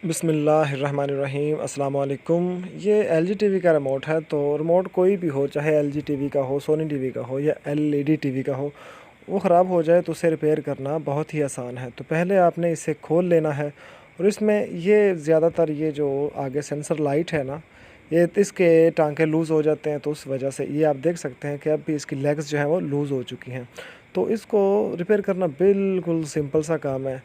बिस्मिल्लाहिर्रहमानिर्रहीम अस्सलाम वालेकुम। ये एलजी टीवी का रिमोट है। तो रिमोट कोई भी हो, चाहे एलजी टीवी का हो, सोनी टीवी का हो या एलईडी टीवी का हो, वो ख़राब हो जाए तो उसे रिपेयर करना बहुत ही आसान है। तो पहले आपने इसे खोल लेना है और इसमें ये ज़्यादातर ये जो आगे सेंसर लाइट है ना, ये इसके टांके लूज़ हो जाते हैं। तो उस वजह से ये आप देख सकते हैं कि अब भी इसकी लेग्स जो हैं वो लूज़ हो चुकी हैं। तो इसको रिपेयर करना बिल्कुल सिंपल सा काम है।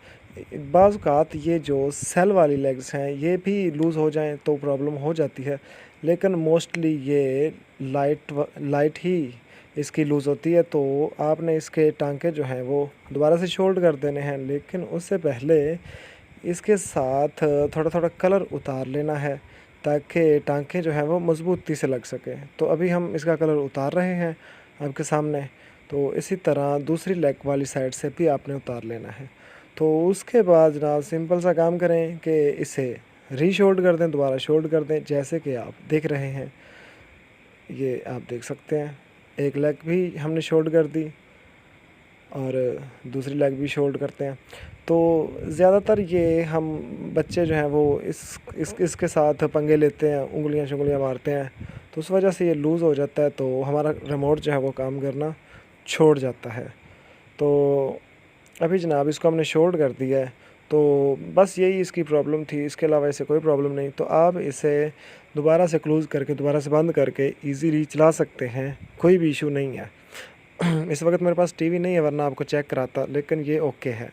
बाज़ औक़ात ये जो सेल वाली लेग्स हैं ये भी लूज़ हो जाएं तो प्रॉब्लम हो जाती है, लेकिन मोस्टली ये लाइट ही इसकी लूज़ होती है। तो आपने इसके टांके जो हैं वो दोबारा से शोल्ड कर देने हैं, लेकिन उससे पहले इसके साथ थोड़ा थोड़ा कलर उतार लेना है ताकि टांके जो हैं वो मज़बूती से लग सकें। तो अभी हम इसका कलर उतार रहे हैं आपके सामने। तो इसी तरह दूसरी लेग वाली साइड से भी आपने उतार लेना है। तो उसके बाद जनाब सिंपल सा काम करें कि इसे रीशोल्ड कर दें, दोबारा शोल्ड कर दें, जैसे कि आप देख रहे हैं। ये आप देख सकते हैं एक लेग भी हमने शोल्ड कर दी और दूसरी लेग भी शोल्ड करते हैं। तो ज़्यादातर ये हम बच्चे जो हैं वो इसके साथ पंगे लेते हैं, उंगलियां मारते हैं, तो उस वजह से ये लूज़ हो जाता है। तो हमारा रिमोट जो है वो काम करना छोड़ जाता है। तो अभी जनाब इसको हमने शोल्ड कर दिया है। तो बस यही इसकी प्रॉब्लम थी, इसके अलावा इसे कोई प्रॉब्लम नहीं। तो आप इसे दोबारा से क्लोज़ करके दोबारा से बंद करके ईज़िली चला सकते हैं, कोई भी इशू नहीं है। इस वक्त मेरे पास टीवी नहीं है, वरना आपको चेक कराता, लेकिन ये ओके है।